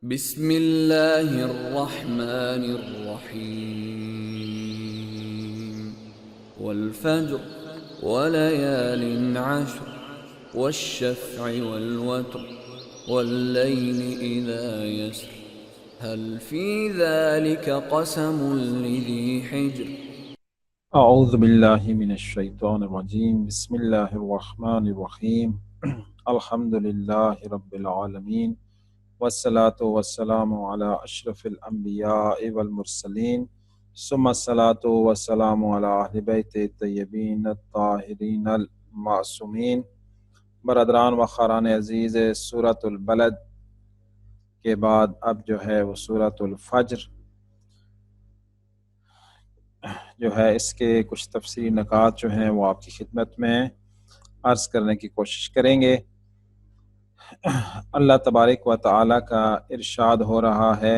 بسم اللہ الرحمن الرحیم والفجر وليال عشر والشفع والوتر والليل إذا يسر هل في ذلك قسم لذي حجر اعوذ باللہ من الشیطان الرجیم بسم اللہ الرحمن الرحیم الحمد للہ رب العالمین والصلاة والسلام علی اشرف الانبیاء والمرسلین ثم الصلاة والسلام علی اہل بیت الطیبین الطاہرین المعصومین۔ برادران و خاران عزیز، سورۃ البلد کے بعد اب جو ہے وہ سورۃ الفجر جو ہے اس کے کچھ تفصیلی نکات جو ہیں وہ آپ کی خدمت میں عرض کرنے کی کوشش کریں گے۔ اللہ تبارک و تعالی کا ارشاد ہو رہا ہے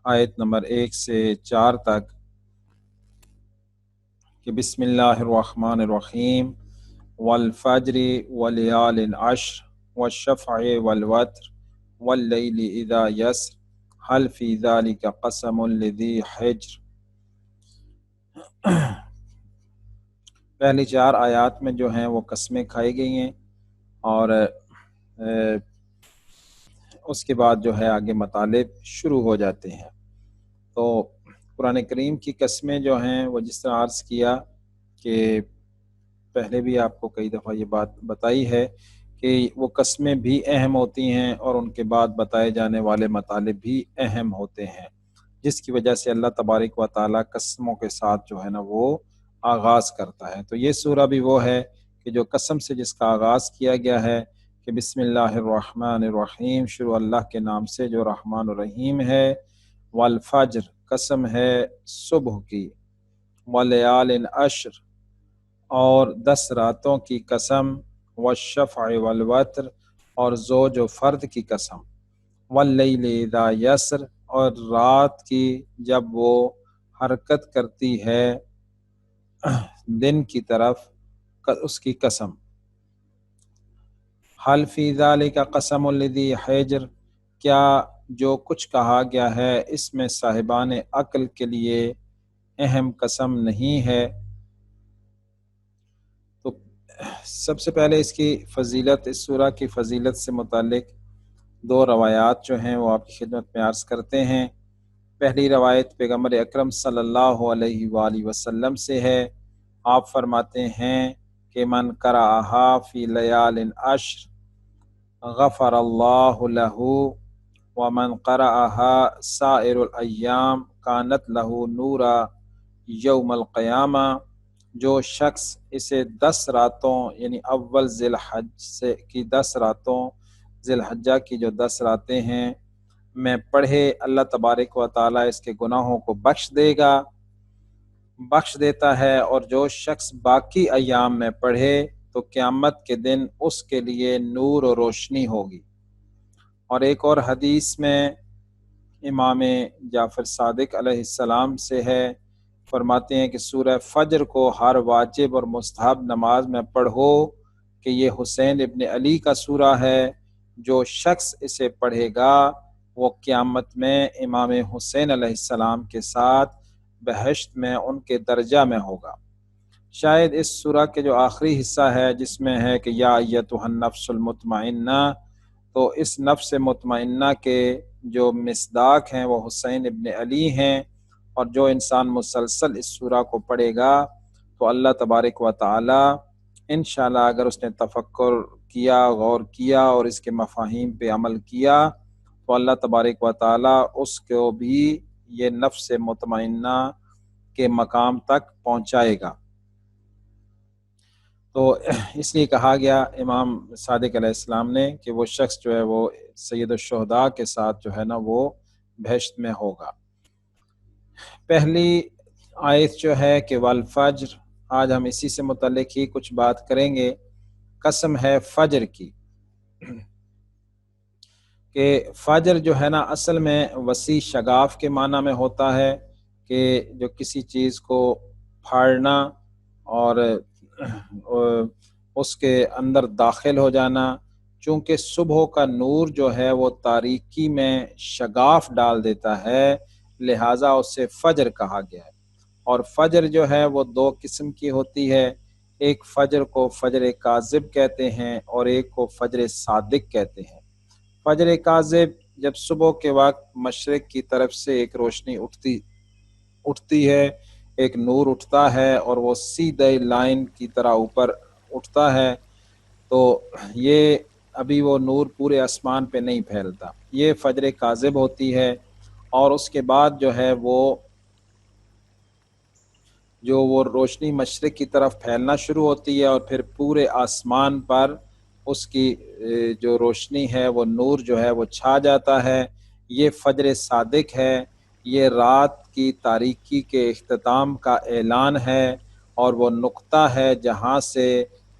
آیت نمبر 1 سے 4 تک کہ بسم اللہ الرحمن الرحیم والفجر ولیال عشر والشفع والوتر واللیل اذا یسر هل فی ذلک قسم لذی حجر۔ پہلی 4 آیات میں جو ہیں وہ قسمیں کھائی گئی ہیں اور اس کے بعد جو ہے آگے مطالب شروع ہو جاتے ہیں۔ تو قرآن کریم کی قسمیں جو ہیں وہ جس طرح عرض کیا کہ پہلے بھی آپ کو کئی دفعہ یہ بات بتائی ہے کہ وہ قسمیں بھی اہم ہوتی ہیں اور ان کے بعد بتائے جانے والے مطالب بھی اہم ہوتے ہیں، جس کی وجہ سے اللہ تبارک و تعالیٰ قسموں کے ساتھ جو ہے نا وہ آغاز کرتا ہے۔ تو یہ سورہ بھی وہ ہے کہ جو قسم سے جس کا آغاز کیا گیا ہے کہ بسم اللہ الرحمن الرحیم، شروع اللہ کے نام سے جو رحمان الرحیم ہے، والفجر قسم ہے صبح کی، ولیال عشر اور 10 راتوں کی قسم، والشفع والوتر اور زوج و فرد کی قسم، واللیل اذا یسر اور رات کی جب وہ حرکت کرتی ہے دن کی طرف اس کی قسم۔ حل فی ذلک قسم لذی حجر، کیا جو کچھ کہا گیا ہے اس میں صاحبان عقل کے لیے اہم قسم نہیں ہے۔ تو سب سے پہلے اس کی فضیلت، اس سورہ کی فضیلت سے متعلق 2 روایات جو ہیں وہ آپ کی خدمت میں عرض کرتے ہیں۔ پہلی روایت پیغمبر اکرم صلی اللہ علیہ وآلہ وسلم سے ہے۔ آپ فرماتے ہیں کہ من قرأہا فی لیال عشر غفر اللہ لہ ومن قرأہا سائر الایام کانت لہ نورا یوم القیامہ، جو شخص اسے 10 راتوں یعنی اول ذی الحج سے کی 10 راتوں، ذی الحجہ کی جو 10 راتیں ہیں میں پڑھے، اللہ تبارک و تعالیٰ اس کے گناہوں کو بخش دیتا ہے، اور جو شخص باقی ایام میں پڑھے تو قیامت کے دن اس کے لیے نور و روشنی ہوگی۔ اور ایک اور حدیث میں امام جعفر صادق علیہ السلام سے ہے، فرماتے ہیں کہ سورہ فجر کو ہر واجب اور مستحب نماز میں پڑھو کہ یہ حسین ابن علی کا سورہ ہے، جو شخص اسے پڑھے گا وہ قیامت میں امام حسین علیہ السلام کے ساتھ بہشت میں ان کے درجہ میں ہوگا۔ شاید اس سورہ کے جو آخری حصہ ہے جس میں ہے کہ یا ایتھا النفس المطمئنہ، تو اس نفس مطمئنہ کے جو مصداق ہیں وہ حسین ابن علی ہیں، اور جو انسان مسلسل اس سورہ کو پڑھے گا تو اللہ تبارک و تعالی انشاءاللہ اگر اس نے تفکر کیا، غور کیا اور اس کے مفاہیم پہ عمل کیا تو اللہ تبارک و تعالی اس کو بھی یہ نفس مطمئنہ کے مقام تک پہنچائے گا۔ تو اس لیے کہا گیا امام صادق علیہ السلام نے کہ وہ شخص جو ہے وہ سید الشہداء کے ساتھ جو ہے نا وہ بہشت میں ہوگا۔ پہلی آیت جو ہے کہ والفجر، آج ہم اسی سے متعلق ہی کچھ بات کریں گے۔ قسم ہے فجر کی کہ فجر جو ہے نا اصل میں وسیع شگاف کے معنی میں ہوتا ہے کہ جو کسی چیز کو پھاڑنا اور اس کے اندر داخل ہو جانا، چونکہ صبح کا نور جو ہے وہ تاریکی میں شگاف ڈال دیتا ہے، لہٰذا اسے فجر کہا گیا ہے۔ اور فجر جو ہے وہ دو قسم کی ہوتی ہے، ایک فجر کو فجر کاذب کہتے ہیں اور ایک کو فجر صادق کہتے ہیں۔ فجر کاذب جب صبح کے وقت مشرق کی طرف سے ایک روشنی اٹھتی ہے، ایک نور اٹھتا ہے اور وہ سیدھے لائن کی طرح اوپر اٹھتا ہے، تو یہ ابھی وہ نور پورے آسمان پہ نہیں پھیلتا، یہ فجر کاذب ہوتی ہے۔ اور اس کے بعد جو ہے وہ روشنی مشرق کی طرف پھیلنا شروع ہوتی ہے اور پھر پورے آسمان پر اس کی جو روشنی ہے وہ نور جو ہے وہ چھا جاتا ہے۔ یہ فجر صادق ہے، یہ رات کی تاریکی کے اختتام کا اعلان ہے اور وہ نقطہ ہے جہاں سے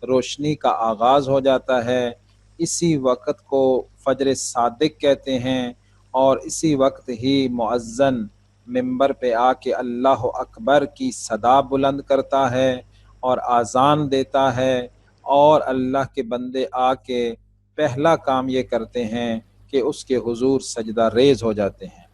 روشنی کا آغاز ہو جاتا ہے۔ اسی وقت کو فجر صادق کہتے ہیں اور اسی وقت ہی مؤذن ممبر پہ آ کے اللہ اکبر کی صدا بلند کرتا ہے اور اذان دیتا ہے، اور اللہ کے بندے آ کے پہلا کام یہ کرتے ہیں کہ اس کے حضور سجدہ ریز ہو جاتے ہیں۔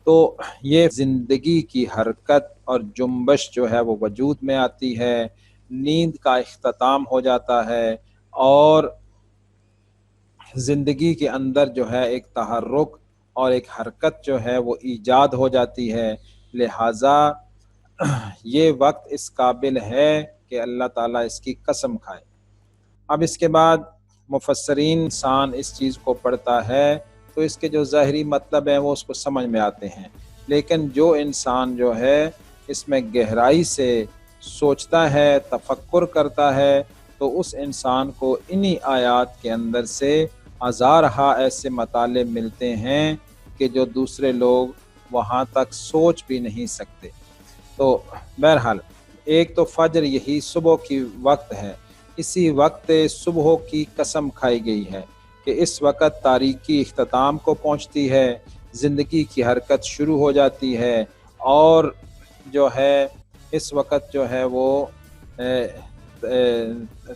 تو یہ زندگی کی حرکت اور جنبش جو ہے وہ وجود میں آتی ہے، نیند کا اختتام ہو جاتا ہے اور زندگی کے اندر جو ہے ایک تحرک اور ایک حرکت جو ہے وہ ایجاد ہو جاتی ہے۔ لہٰذا یہ وقت اس قابل ہے کہ اللہ تعالیٰ اس کی قسم کھائے۔ اب اس کے بعد مفسرین انسان اس چیز کو پڑھتا ہے تو اس کے جو ظاہری مطلب ہیں وہ اس کو سمجھ میں آتے ہیں، لیکن جو انسان جو ہے اس میں گہرائی سے سوچتا ہے، تفکر کرتا ہے، تو اس انسان کو انہی آیات کے اندر سے ہزارہا ایسے مطالب ملتے ہیں کہ جو دوسرے لوگ وہاں تک سوچ بھی نہیں سکتے۔ تو بہرحال ایک تو فجر یہی صبح کی وقت ہے، اسی وقت صبح کی قسم کھائی گئی ہے کہ اس وقت تاریکی اختتام کو پہنچتی ہے، زندگی کی حرکت شروع ہو جاتی ہے اور جو ہے اس وقت جو ہے وہ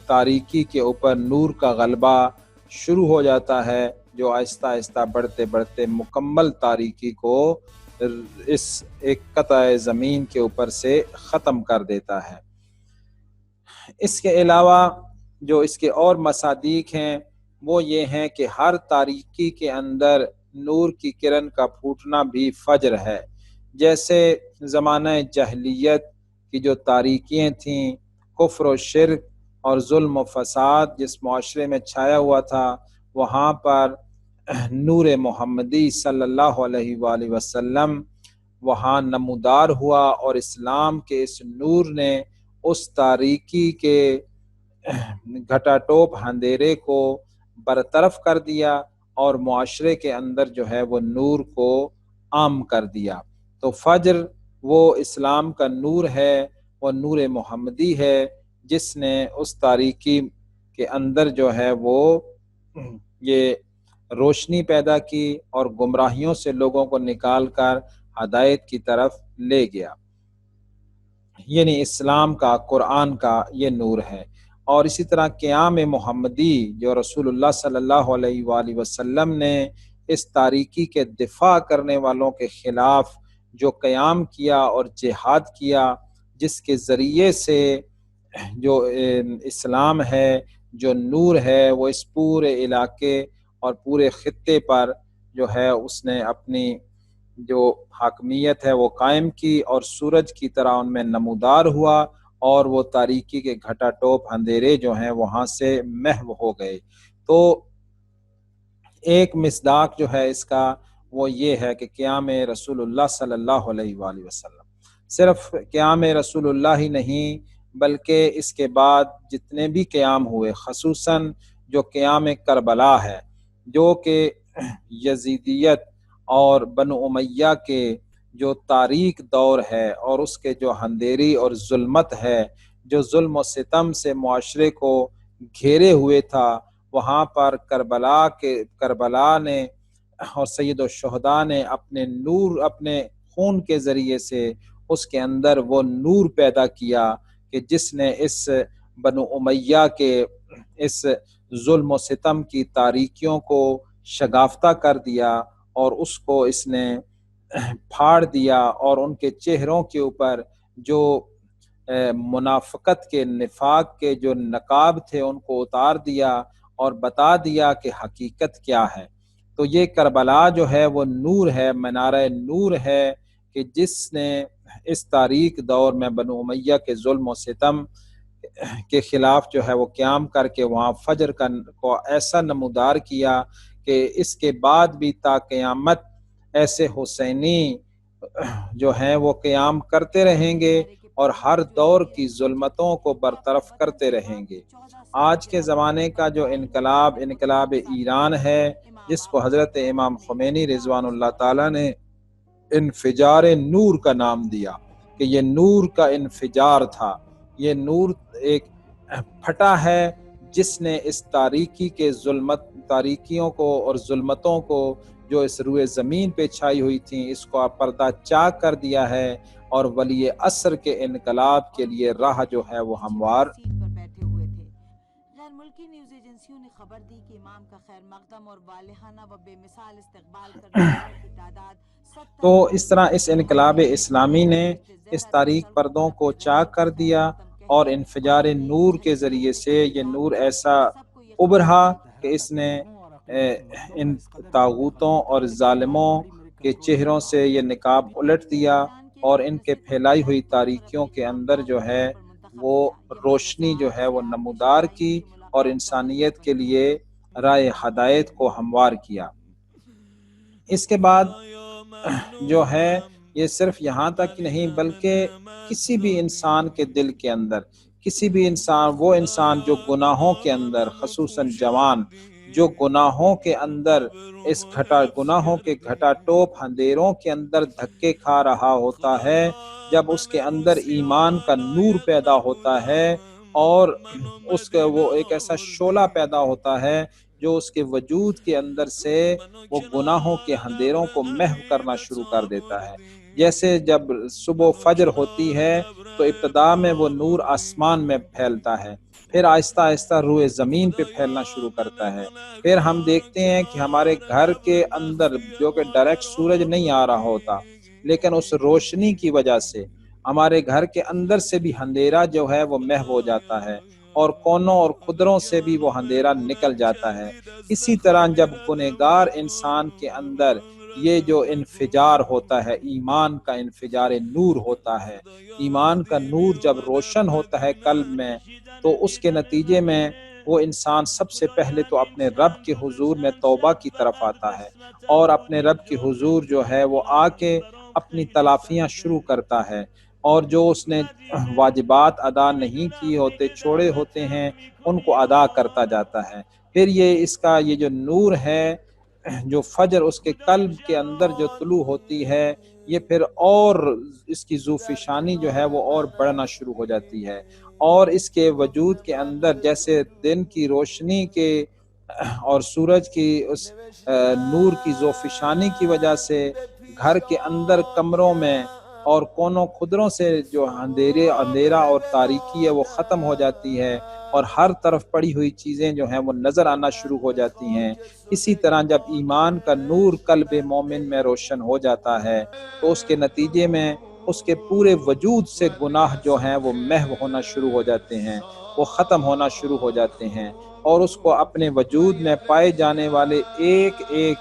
تاریکی کے اوپر نور کا غلبہ شروع ہو جاتا ہے، جو آہستہ آہستہ بڑھتے بڑھتے مکمل تاریکی کو اس ایک قطع زمین کے اوپر سے ختم کر دیتا ہے۔ اس کے علاوہ جو اس کے اور مصادیق ہیں وہ یہ ہیں کہ ہر تاریکی کے اندر نور کی کرن کا پھوٹنا بھی فجر ہے۔ جیسے زمانہ جاہلیت کی جو تاریکیاں تھیں، کفر و شرک اور ظلم و فساد جس معاشرے میں چھایا ہوا تھا، وہاں پر نور محمدی صلی اللہ علیہ وآلہ وسلم وہاں نمودار ہوا اور اسلام کے اس نور نے اس تاریکی کے گھٹا ٹوپ اندھیرے کو برطرف کر دیا اور معاشرے کے اندر جو ہے وہ نور کو عام کر دیا۔ تو فجر وہ اسلام کا نور ہے، وہ نور محمدی ہے جس نے اس تاریکی کے اندر جو ہے وہ یہ روشنی پیدا کی اور گمراہیوں سے لوگوں کو نکال کر ہدایت کی طرف لے گیا، یعنی اسلام کا، قرآن کا یہ نور ہے۔ اور اسی طرح قیام محمدی جو رسول اللہ صلی اللہ علیہ وآلہ وسلم نے اس تاریکی کے دفاع کرنے والوں کے خلاف جو قیام کیا اور جہاد کیا، جس کے ذریعے سے جو اسلام ہے، جو نور ہے، وہ اس پورے علاقے اور پورے خطے پر جو ہے اس نے اپنی جو حاکمیت ہے وہ قائم کی اور سورج کی طرح ان میں نمودار ہوا اور وہ تاریکی کے گھٹا ٹوپ اندھیرے جو ہیں وہاں سے محو ہو گئے۔ تو ایک مصداق جو ہے اس کا وہ یہ ہے کہ قیام رسول اللہ صلی اللہ علیہ وآلہ وسلم، صرف قیام رسول اللہ ہی نہیں بلکہ اس کے بعد جتنے بھی قیام ہوئے، خصوصاً جو قیام کربلا ہے جو کہ یزیدیت اور بنو امیہ کے جو تاریک دور ہے اور اس کے جو اندھیری اور ظلمت ہے، جو ظلم و ستم سے معاشرے کو گھیرے ہوئے تھا، وہاں پر کربلا نے اور سید الشہداء نے اپنے نور، اپنے خون کے ذریعے سے اس کے اندر وہ نور پیدا کیا کہ جس نے اس بنو امیہ کے اس ظلم و ستم کی تاریکیوں کو شگافتہ کر دیا اور اس کو اس نے پھاڑ دیا، اور ان کے چہروں کے اوپر جو منافقت کے، نفاق کے جو نقاب تھے ان کو اتار دیا اور بتا دیا کہ حقیقت کیا ہے۔ تو یہ کربلا جو ہے وہ نور ہے، منارہ نور ہے، کہ جس نے اس تاریک دور میں بنو امیہ کے ظلم و ستم کے خلاف جو ہے وہ قیام کر کے وہاں فجر کو ایسا نمودار کیا کہ اس کے بعد بھی تا قیامت ایسے حسینی جو ہیں وہ قیام کرتے رہیں گے اور ہر دور کی ظلمتوں کو برطرف کرتے رہیں گے۔ آج کے زمانے کا جو انقلاب ایران ہے، جس کو حضرت امام خمینی رضوان اللہ تعالیٰ نے انفجار نور کا نام دیا کہ یہ نور کا انفجار تھا، یہ نور ایک پھٹا ہے جس نے اس تاریکیوں کو اور ظلمتوں کو جو اس روئے زمین پہ چھائی ہوئی تھیں، اس کو پردہ چاک کر دیا ہے، اور ولی عصر کے انقلاب کے لیے راہ جو ہے وہ ہموار۔ غیر ملکی نیوز ایجنسیوں نے خبر دی کہ امام کا خیر مقدم اور والہانہ و بے مثال استقبال کرنے والوں کی تعداد تو اس طرح اس انقلاب اسلامی نے اس تاریک پردوں کو چاک کر دیا، اور انفجار نور کے ذریعے سے یہ نور ایسا ابھرا کہ اس نے ان طاغوتوں اور ظالموں کے چہروں سے یہ نقاب الٹ دیا، اور ان کے پھیلائی ہوئی تاریکیوں کے اندر جو ہے وہ روشنی جو ہے وہ نمودار کی، اور انسانیت کے لیے رائے ہدایت کو ہموار کیا۔ اس کے بعد جو ہے یہ صرف یہاں تک نہیں، بلکہ کسی بھی انسان کے دل کے اندر، کسی بھی وہ انسان جو گناہوں کے اندر، خصوصاً جوان جو گناہوں کے اندر گناہوں کے گھٹا ٹوپ اندھیروں کے اندر دھکے کھا رہا ہوتا ہے، جب اس کے اندر ایمان کا نور پیدا ہوتا ہے اور اس کا وہ ایک ایسا شعلہ پیدا ہوتا ہے جو اس کے وجود کے اندر سے وہ گناہوں کے اندھیروں کو محو کرنا شروع کر دیتا ہے۔ جیسے جب صبح فجر ہوتی ہے تو ابتدا میں وہ نور آسمان میں پھیلتا ہے، پھر آہستہ آہستہ روئے زمین پہ پھیلنا شروع کرتا ہے، پھر ہم دیکھتے ہیں کہ ہمارے گھر کے اندر جو کہ ڈائریکٹ سورج نہیں آ رہا ہوتا، لیکن اس روشنی کی وجہ سے ہمارے گھر کے اندر سے بھی اندھیرا جو ہے وہ محو ہو جاتا ہے، اور کونوں اور خدروں سے بھی وہ اندھیرا نکل جاتا ہے۔ اسی طرح جب گنہگار انسان کے اندر یہ جو انفجار ہوتا ہے، ایمان کا انفجار نور ہوتا ہے، ایمان کا نور جب روشن ہوتا ہے قلب میں، تو اس کے نتیجے میں وہ انسان سب سے پہلے تو اپنے رب کے حضور میں توبہ کی طرف آتا ہے، اور اپنے رب کے حضور جو ہے وہ آ کے اپنی تلافیاں شروع کرتا ہے، اور جو اس نے واجبات ادا نہیں کیے ہوتے، چھوڑے ہوتے ہیں، ان کو ادا کرتا جاتا ہے۔ پھر اس کا یہ جو نور ہے، جو فجر اس کے قلب کے اندر جو طلوع ہوتی ہے، یہ پھر اور اس کی ذوفشانی جو ہے وہ اور بڑھنا شروع ہو جاتی ہے، اور اس کے وجود کے اندر جیسے دن کی روشنی کے اور سورج کی اس نور کی ذوفشانی کی وجہ سے گھر کے اندر کمروں میں اور کونوں خدروں سے جو اندھیرا اور تاریکی ہے وہ ختم ہو جاتی ہے، اور ہر طرف پڑی ہوئی چیزیں جو ہیں وہ نظر آنا شروع ہو جاتی ہیں۔ اسی طرح جب ایمان کا نور قلب مومن میں روشن ہو جاتا ہے تو اس کے نتیجے میں اس کے پورے وجود سے گناہ جو ہیں وہ محو ہونا شروع ہو جاتے ہیں، وہ ختم ہونا شروع ہو جاتے ہیں، اور اس کو اپنے وجود میں پائے جانے والے ایک ایک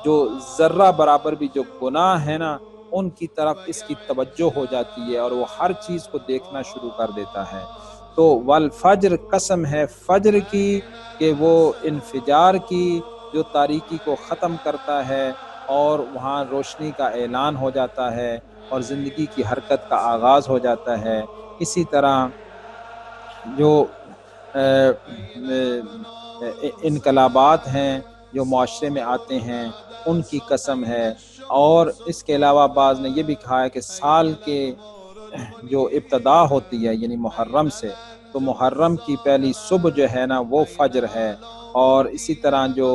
جو ذرہ برابر بھی جو گناہ ہے نا، ان کی طرف اس کی توجہ ہو جاتی ہے، اور وہ ہر چیز کو دیکھنا شروع کر دیتا ہے۔ تو والفجر، قسم ہے فجر کی کہ وہ انفجار کی جو تاریکی کو ختم کرتا ہے، اور وہاں روشنی کا اعلان ہو جاتا ہے اور زندگی کی حرکت کا آغاز ہو جاتا ہے۔ اسی طرح جو انقلابات ہیں جو معاشرے میں آتے ہیں ان کی قسم ہے، اور اس کے علاوہ بعض نے یہ بھی کہا ہے کہ سال کے جو ابتدا ہوتی ہے یعنی محرم سے، تو محرم کی پہلی صبح جو ہے نا وہ فجر ہے، اور اسی طرح جو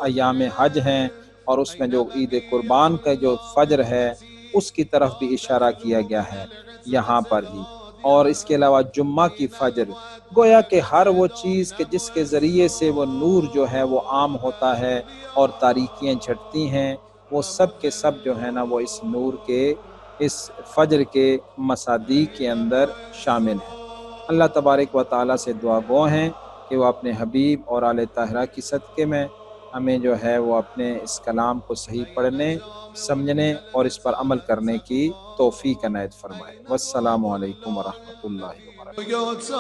ایام حج ہیں اور اس میں جو عید قربان کا جو فجر ہے اس کی طرف بھی اشارہ کیا گیا ہے یہاں پر ہی، اور اس کے علاوہ جمعہ کی فجر، گویا کہ ہر وہ چیز کہ جس کے ذریعے سے وہ نور جو ہے وہ عام ہوتا ہے اور تاریکیاں چھٹتی ہیں، وہ سب کے سب جو ہے نا وہ اس نور کے، اس فجر کے مصادیق کے اندر شامل ہیں۔ اللہ تبارک و تعالیٰ سے دعا گو ہیں کہ وہ اپنے حبیب اور آل طاہرہ کی صدقے میں ہمیں جو ہے وہ اپنے اس کلام کو صحیح پڑھنے، سمجھنے اور اس پر عمل کرنے کی توفیق عنایت فرمائے۔ والسلام علیکم ورحمۃ اللہ وبرکاتہ۔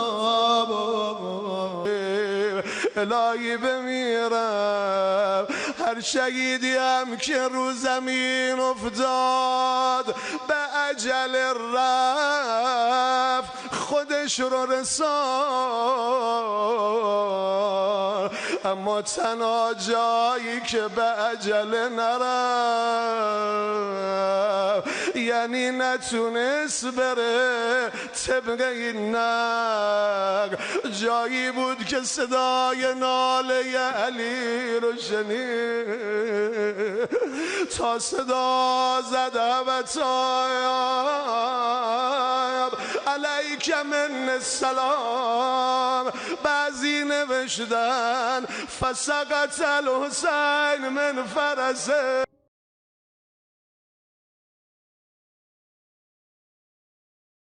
الهی بمیرم هر شهیدیم که رو زمین افتاد به اجل رفت خودش رو رسان، اما تنها جایی که به اجل نرفت یعنی نتونست بره طبق این نقل، جایی بود که صدای ناله علی رو شنید تا صدا زده و تایب علیک من السلام. بعضی نوشتن فسقط الحسین من فرسه